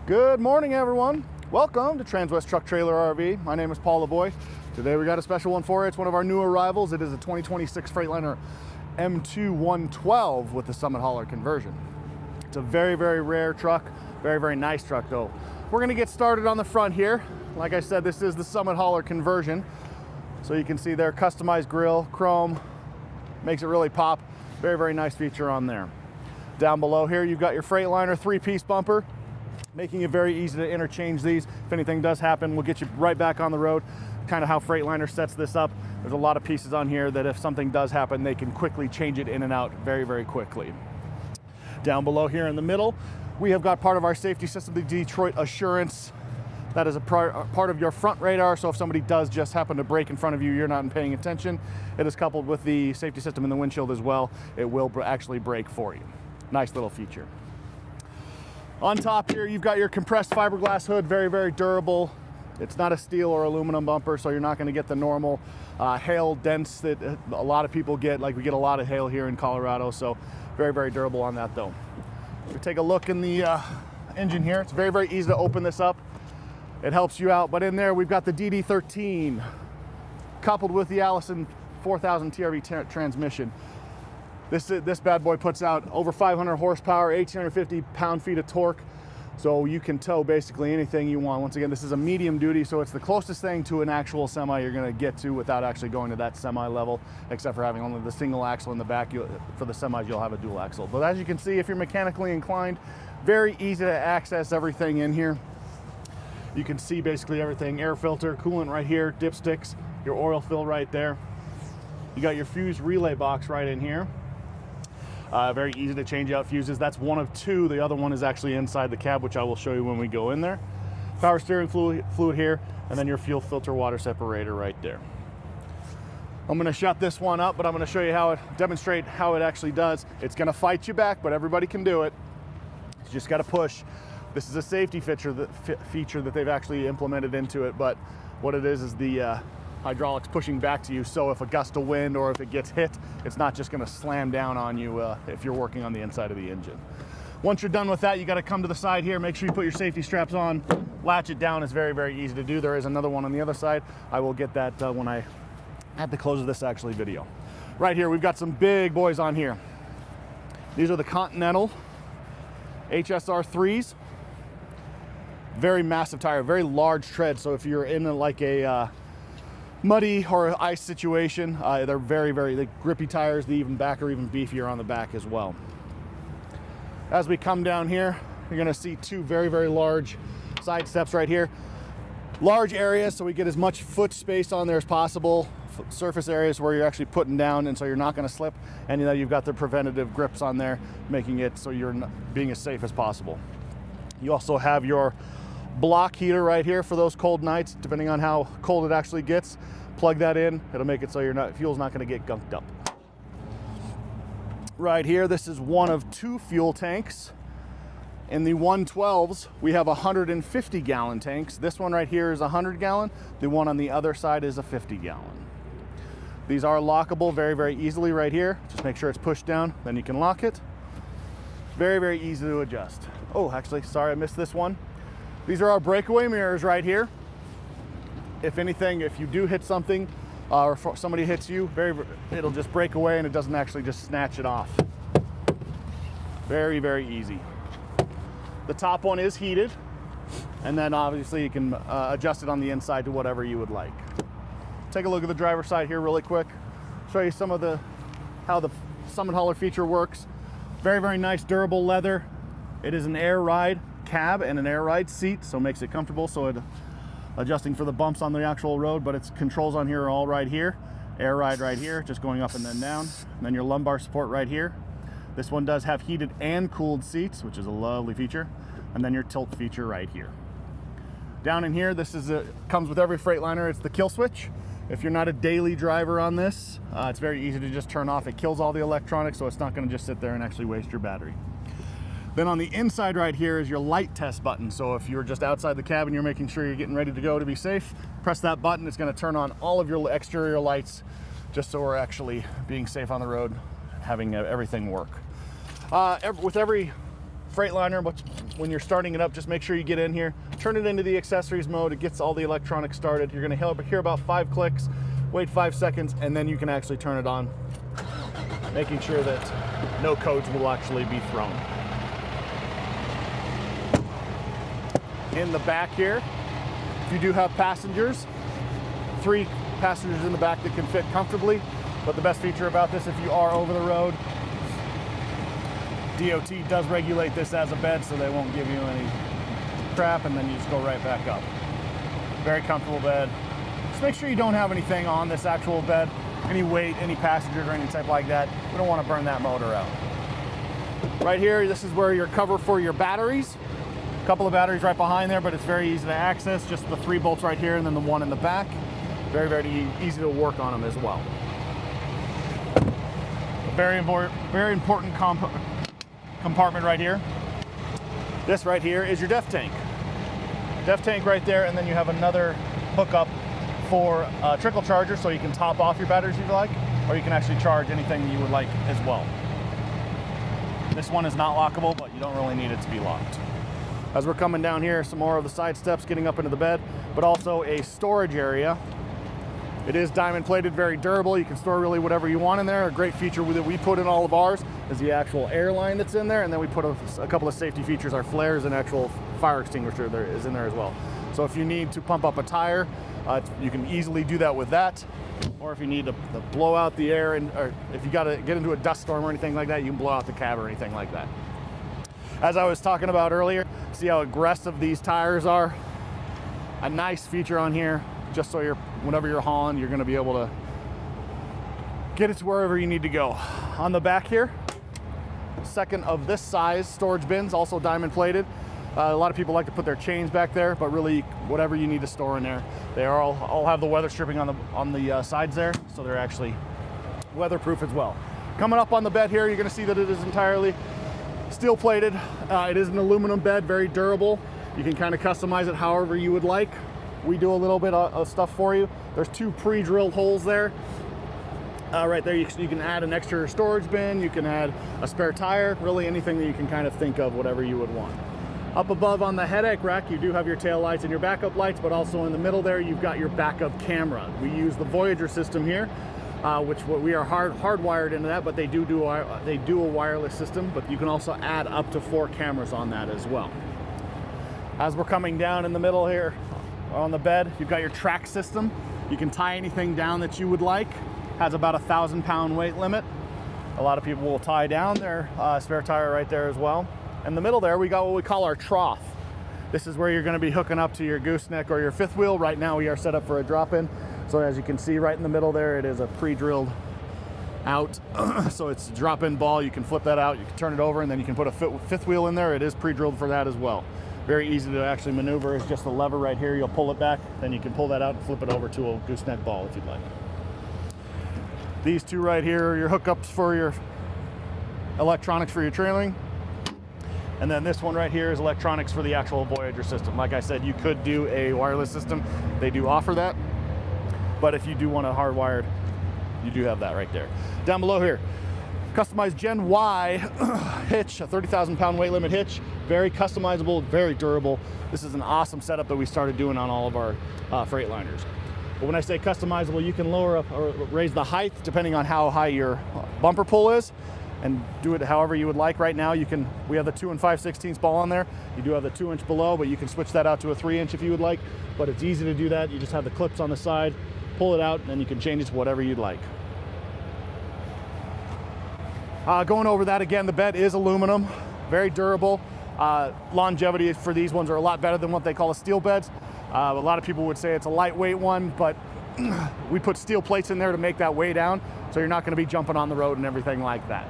Good morning, everyone. Welcome to Transwest Truck Trailer RV. My name is Paul LeBoy. Today we got a special one for you. It's one of our new arrivals. It is a 2026 Freightliner M2 112 with the Summit Hauler conversion. It's a very, very rare truck. Very, very nice truck though. We're gonna get started on the front here. Like I said, this is the Summit Hauler conversion. So you can see their customized grille, chrome, makes it really pop. Very, very nice feature on there. Down below here, you've got your Freightliner 3-piece bumper, making it very easy to interchange these. If anything does happen, we'll get you right back on the road. Kind of how Freightliner sets this up. There's a lot of pieces on here that if something does happen, they can quickly change it in and out very, very quickly. Down below here in the middle, we have got part of our safety system, the Detrit Assurance. That is a part of your front radar, so if somebody does just happen to brake in front of you, you're not paying attention. It is coupled with the safety system in the windshield as well. It will actually brake for you. Nice little feature. On top here, you've got your compressed fiberglass hood, very, very durable. It's not a steel or aluminum bumper, so you're not gonna get the normal hail dents that a lot of people get. Like we get a lot of hail here in Colorado, so very, very durable on that though. We take a look in the engine here. It's very, very easy to open this up. It helps you out, but in there we've got the DD13 coupled with the Allison 4000 TRV transmission. This bad boy puts out over 500 horsepower, 1,850 pound-feet of torque, so you can tow basically anything you want. Once again, this is a medium duty, so it's the closest thing to an actual semi you're gonna get to without actually going to that semi level, except for having only the single axle in the back. For the semis, you'll have a dual axle. But as you can see, if you're mechanically inclined, very easy to access everything in here. You can see basically everything: air filter, coolant right here, dipsticks, your oil fill right there. You got your fuse relay box right in here. Very easy to change out fuses. That's one of two. The other one is actually inside the cab, which I will show you when we go in there. Power steering fluid here, and then your fuel filter water separator right there. I'm gonna shut this one up, but I'm gonna show you demonstrate how it actually does. It's gonna fight you back, but everybody can do it. You just gotta push. This is a safety feature that they've actually implemented into it, but what it is the hydraulics pushing back to you, so if a gust of wind or if it gets hit, it's not just gonna slam down on you if you're working on the inside of the engine. Once you're done with that, you gotta come to the side here, make sure you put your safety straps on, latch it down. Is very, very easy to do. There is another one on the other side. I will get that when I at the close of this video. Right here, we've got some big boys on here. These are the Continental HSR 3s. Very massive tire, very large tread, so if you're in like a muddy or ice situation, they're very, very grippy tires. The even back are even beefier on the back as well. As we come down here, you're gonna see two very, very large side steps right here. Large areas, so we get as much foot space on there as possible. Surface areas where you're actually putting down, and so you're not gonna slip. And you know, you've got the preventative grips on there, making it so you're being as safe as possible. You also have your block heater right here for those cold nights, depending on how cold it actually gets. Plug that in, it'll make it so fuel's not gonna get gunked up. Right here, this is one of two fuel tanks. In the 112s, we have 150 gallon tanks. This one right here is 100 gallon. The one on the other side is a 50 gallon. These are lockable very, very easily right here. Just make sure it's pushed down, then you can lock it. Very, very easy to adjust. Oh, actually, sorry, I missed this one. These are our breakaway mirrors right here. If anything, if you do hit something or somebody hits you, it'll just break away and it doesn't actually just snatch it off. Very, very easy. The top one is heated, and then obviously you can adjust it on the inside to whatever you would like. Take a look at the driver's side here really quick. Show you some of how the Summit Hauler feature works. Very, very nice durable leather. It is an air ride cab and an air ride seat, so it makes it comfortable. So it adjusting for the bumps on the actual road, but its controls on here are all right here. Air ride right here, just going up and then down. And then your lumbar support right here. This one does have heated and cooled seats, which is a lovely feature. And then your tilt feature right here. Down in here, comes with every Freightliner. It's the kill switch. If you're not a daily driver on this, it's very easy to just turn off. It kills all the electronics, so it's not gonna just sit there and actually waste your battery. Then on the inside right here is your light test button. So if you're just outside the cabin, you're making sure you're getting ready to go to be safe, press that button. It's gonna turn on all of your exterior lights, just so we're actually being safe on the road, having everything work. With every Freightliner, when you're starting it up, just make sure you get in here, turn it into the accessories mode. It gets all the electronics started. You're gonna hear about 5 clicks, wait 5 seconds, and then you can actually turn it on, making sure that no codes will actually be thrown. In the back here, if you do have passengers, 3 passengers in the back that can fit comfortably. But the best feature about this, if you are over the road, DOT does regulate this as a bed, so they won't give you any crap, and then you just go right back up. Very comfortable bed. Just make sure you don't have anything on this actual bed, any weight, any passengers or any type like that. We don't want to burn that motor out. Right here, this is where your cover for your batteries. A couple of batteries right behind there, but it's very easy to access. Just the 3 bolts right here and then the 1 in the back. Very, very easy to work on them as well. Very important compartment right here. This right here is your def tank. Def tank right there, and then you have another hookup for a trickle charger, so you can top off your batteries if you like, or you can actually charge anything that you would like as well. This one is not lockable, but you don't really need it to be locked. As we're coming down here, some more of the side steps getting up into the bed, but also a storage area. It is diamond plated, very durable. You can store really whatever you want in there. A great feature that we put in all of ours is the actual air line that's in there, and then we put a couple of safety features. Our flares and actual fire extinguisher there is in there as well. So if you need to pump up a tire, you can easily do that with that. Or if you need to blow out the air, or if you got to get into a dust storm or anything like that, you can blow out the cab or anything like that. As I was talking about earlier, see how aggressive these tires are? A nice feature on here, just so whenever you're hauling, you're going to be able to get it to wherever you need to go. On the back here, second of this size storage bins, also diamond plated. A lot of people like to put their chains back there, but really whatever you need to store in there. They are all have the weather stripping on the sides there, so they're actually weatherproof as well. Coming up on the bed here, you're going to see that it is entirely steel plated. It is an aluminum bed, very durable. You can kind of customize it however you would like. We do a little bit of stuff for you. There's 2 pre-drilled holes there. Right there, you can add an extra storage bin, you can add a spare tire, really anything that you can kind of think of, whatever you would want. Up above on the headache rack, you do have your tail lights and your backup lights, but also in the middle there, you've got your backup camera. We use the Voyager system here, which we are hardwired into that, but they do a wireless system, but you can also add up to 4 cameras on that as well. As we're coming down in the middle here on the bed, you've got your track system. You can tie anything down that you would like. Has about a 1,000-pound weight limit. A lot of people will tie down their spare tire right there as well. In the middle there, we got what we call our trough. This is where you're going to be hooking up to your gooseneck or your 5th wheel. Right now we are set up for a drop-in. So as you can see right in the middle there, it is a pre-drilled out. So it's a drop-in ball. You can flip that out, you can turn it over, and then you can put a 5th wheel in there. It is pre-drilled for that as well. Very easy to actually maneuver. It's just a lever right here. You'll pull it back, then you can pull that out and flip it over to a gooseneck ball if you'd like. These 2 right here are your hookups for your electronics for your trailing. And then this one right here is electronics for the actual Voyager system. Like I said, you could do a wireless system. They do offer that. But if you do want a hardwired, you do have that right there. Down below here, customized Gen Y hitch, a 30,000-pound weight limit hitch. Very customizable, very durable. This is an awesome setup that we started doing on all of our Freightliners. But when I say customizable, you can lower up or raise the height depending on how high your bumper pull is, and do it however you would like. Right now, we have the 2 5/16 ball on there. You do have the 2-inch below, but you can switch that out to a 3-inch if you would like. But it's easy to do that. You just have the clips on the side, pull it out, and then you can change it to whatever you'd like. Going over that again, the bed is aluminum, very durable. Longevity for these ones are a lot better than what they call a steel beds. A lot of people would say it's a lightweight one, but we put steel plates in there to make that weigh down, so you're not going to be jumping on the road and everything like that.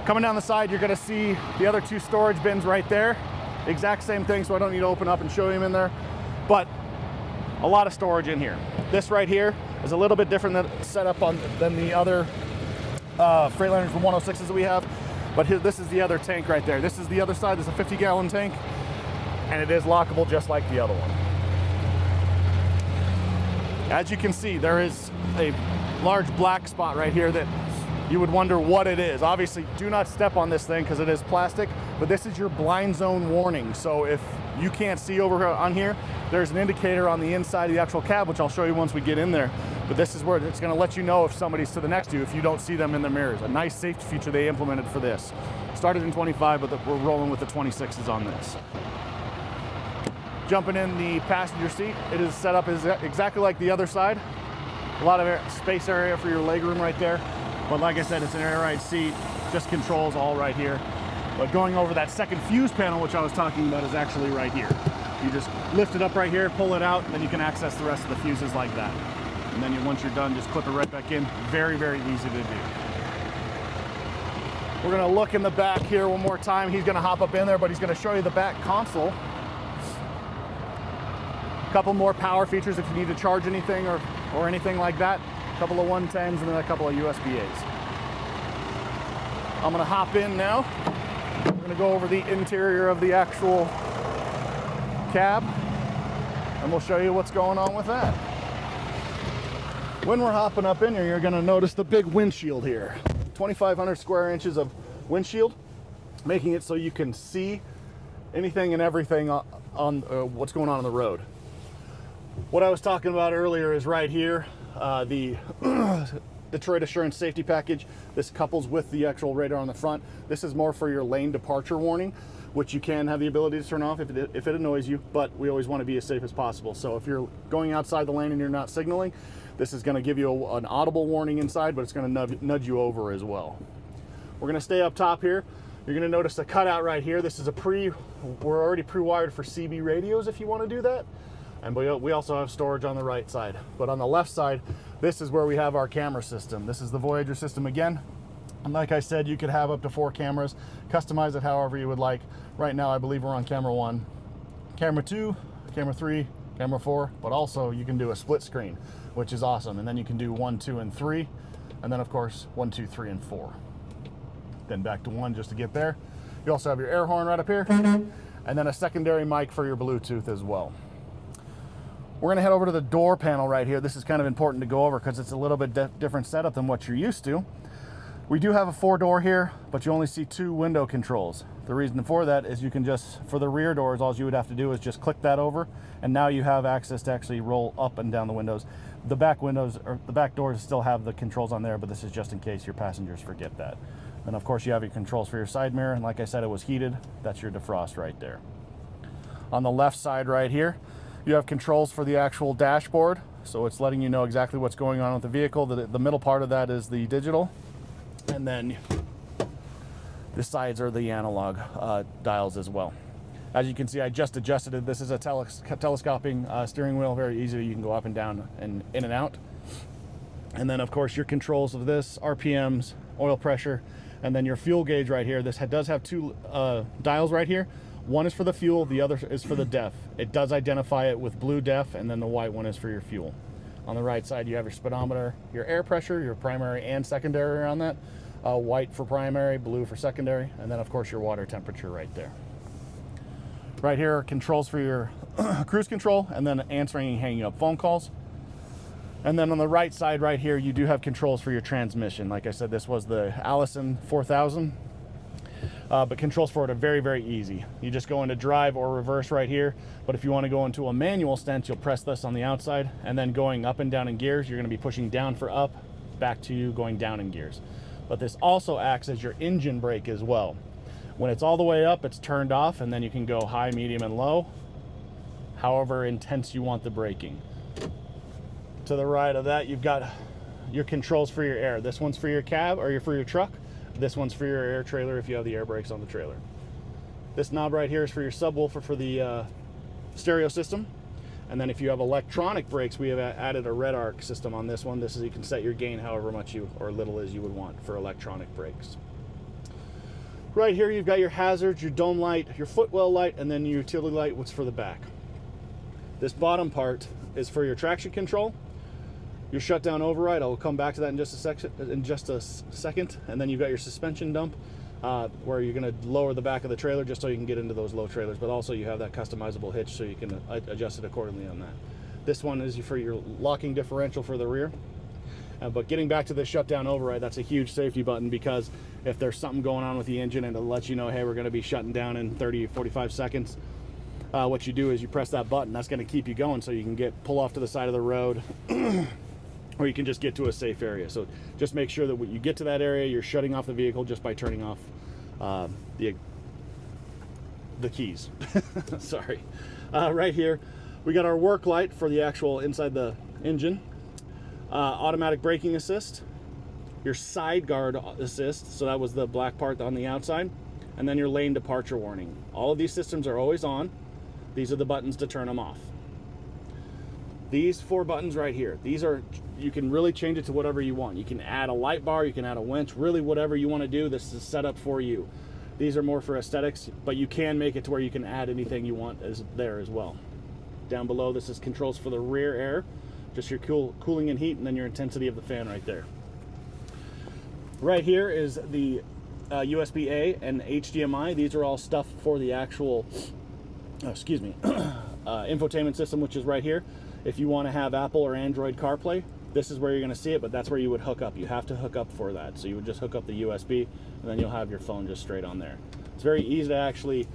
Coming down the side, you're going to see the other 2 storage bins right there. Exact same thing, so I don't need to open up and show you them in there, but a lot of storage in here. This right here is a little bit different setup than the other Freightliners, the 106s that we have, but this is the other tank right there. This is the other side. This is a 50-gallon tank, and it is lockable just like the other one. As you can see, there is a large black spot right here that you would wonder what it is. Obviously, do not step on this thing because it is plastic, but this is your blind zone warning. So if you can't see over on here, there's an indicator on the inside of the actual cab, which I'll show you once we get in there. But this is where it's gonna let you know if somebody's to the next to you if you don't see them in the mirrors. A nice safety feature they implemented for this. Started in 25, but we're rolling with the 26s on this. Jumping in the passenger seat, it is set up exactly like the other side. A lot of space area for your legroom right there. But like I said, it's an air ride seat, just controls all right here. But going over that second fuse panel, which I was talking about, is actually right here. You just lift it up right here, pull it out, and then you can access the rest of the fuses like that. And then once you're done, just clip it right back in. Very, very easy to do. We're gonna look in the back here one more time. He's gonna hop up in there, but he's gonna show you the back console. A couple more power features if you need to charge anything or anything like that. A couple of 110s and then a couple of USB-As. I'm gonna hop in now. We're gonna go over the interior of the actual cab and we'll show you what's going on with that. When we're hopping up in here, you're gonna notice the big windshield here. 2,500 square inches of windshield, making it so you can see anything and everything on what's going on the road. What I was talking about earlier is right here, the Detroit Assurance Safety Package. This couples with the actual radar on the front. This is more for your lane departure warning, which you can have the ability to turn off if it annoys you, but we always want to be as safe as possible. So if you're going outside the lane and you're not signaling, this is going to give you an audible warning inside, but it's going to nudge you over as well. We're going to stay up top here. You're going to notice a cutout right here. This is we're already pre-wired for CB radios if you want to do that. And we also have storage on the right side. But on the left side, this is where we have our camera system. This is the Voyager system again. And like I said, you could have up to 4 cameras, customize it however you would like. Right now, I believe we're on camera 1, camera 2, camera 3, camera 4, but also you can do a split screen, which is awesome. And then you can do 1, 2, and 3. And then of course, 1, 2, 3, and 4. Then back to 1 just to get there. You also have your air horn right up here. And then a secondary mic for your Bluetooth as well. We're gonna head over to the door panel right here. This is kind of important to go over because it's a little bit different setup than what you're used to. We do have a 4-door here, but you only see 2 window controls. The reason for that is you can just, for the rear doors, all you would have to do is just click that over, and now you have access to actually roll up and down the windows. The back windows, or the back doors still have the controls on there, but this is just in case your passengers forget that. And of course you have your controls for your side mirror, and like I said, it was heated. That's your defrost right there. On the left side right here, you have controls for the actual dashboard, so it's letting you know exactly what's going on with the vehicle. The middle part of that is the digital, and then the sides are the analog dials as well. As you can see, I just adjusted it. This is a telescoping steering wheel, very easy. You can go up and down and in and out. And then of course your controls of this, RPMs, oil pressure, and then your fuel gauge right here. This does have 2 dials right here. One is for the fuel, the other is for the DEF. It does identify it with blue DEF, and then the white one is for your fuel. On the right side, you have your speedometer, your air pressure, your primary and secondary on that. White for primary, blue for secondary, and then of course your water temperature right there. Right here are controls for your cruise control, and then answering and hanging up phone calls. And then on the right side right here, you do have controls for your transmission. Like I said, this was the Allison 4000. But controls for it are very, very easy. You just go into drive or reverse right here. But if you want to go into a manual stance, you'll press this on the outside, and then going up and down in gears, you're going to be pushing down for up, back to you going down in gears. But this also acts as your engine brake as well. When it's all the way up, it's turned off, and then you can go high, medium, and low, however intense you want the braking. To the right of that, you've got your controls for your air. This one's for your cab or for your truck. This one's for your air trailer if you have the air brakes on the trailer. This knob right here is for your subwoofer for the stereo system. And then if you have electronic brakes, we have added a red arc system on this one. This is, you can set your gain however much or little as you would want for electronic brakes. Right here you've got your hazards, your dome light, your footwell light, and then your utility light, what's for the back. This bottom part is for your traction control. Your shutdown override, I'll come back to that in just a second. And then you've got your suspension dump, where you're going to lower the back of the trailer just so you can get into those low trailers, but also you have that customizable hitch so you can adjust it accordingly on that. This one is for your locking differential for the rear. But getting back to the shutdown override, that's a huge safety button, because if there's something going on with the engine and it lets you know, hey, we're going to be shutting down in 30-45 seconds, what you do is you press that button. That's going to keep you going so you can pull off to the side of the road or you can just get to a safe area. So just make sure that when you get to that area, you're shutting off the vehicle just by turning off the keys. Sorry. Right here, we got our work light for the actual inside the engine. Automatic braking assist, your side guard assist, so that was the black part on the outside, and then your lane departure warning. All of these systems are always on. These are the buttons to turn them off. These 4 buttons right here, you can really change it to whatever you want. You can add a light bar, you can add a winch, really whatever you want to do, this is set up for you. These are more for aesthetics, but you can make it to where you can add anything you want there as well. Down below, this is controls for the rear air, just your cooling and heat, and then your intensity of the fan right there. Right here is the USB-A and HDMI. These are all stuff for the actual, infotainment system, which is right here. If you want to have Apple or Android CarPlay, this is where you're going to see it, but that's where you would hook up. You have to hook up for that. So you would just hook up the USB, and then you'll have your phone just straight on there. It's very easy to actually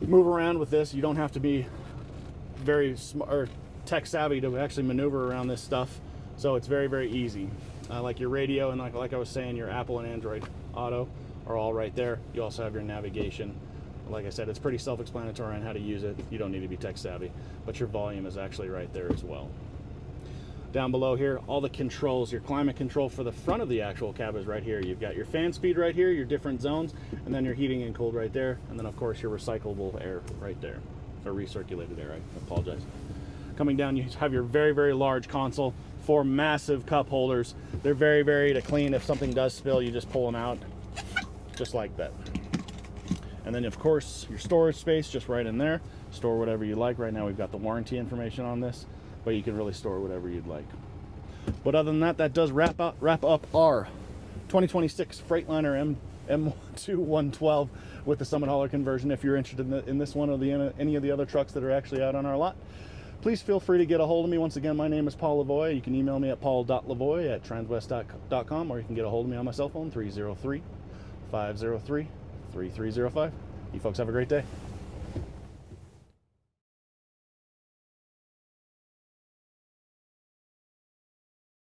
move around with this. You don't have to be very smart or tech savvy to actually maneuver around this stuff, so it's very, very easy. Like your radio and like I was saying, your Apple and Android Auto are all right there. You also have your navigation. Like I said, it's pretty self-explanatory on how to use it. You don't need to be tech savvy, but your volume is actually right there as well. Down below here, all the controls, your climate control for the front of the actual cab is right here. You've got your fan speed right here, your different zones, and then your heating and cold right there, and then of course your recyclable air right there, or recirculated air, I apologize. Coming down, you have your very, very large console, 4 massive cup holders. They're very, very to clean. If something does spill, you just pull them out, just like that. And then of course, your storage space just right in there. Store whatever you like. Right now we've got the warranty information on this, but you can really store whatever you'd like. But other than that, that does wrap up our 2026 Freightliner M2 112 with the Summit Hauler conversion. If you're interested in this one or any of the other trucks that are actually out on our lot, please feel free to get a hold of me. Once again, my name is Paul Lavoie. You can email me at paul.lavoie@transwest.com, or you can get a hold of me on my cell phone, 303-503-3305. You folks have a great day.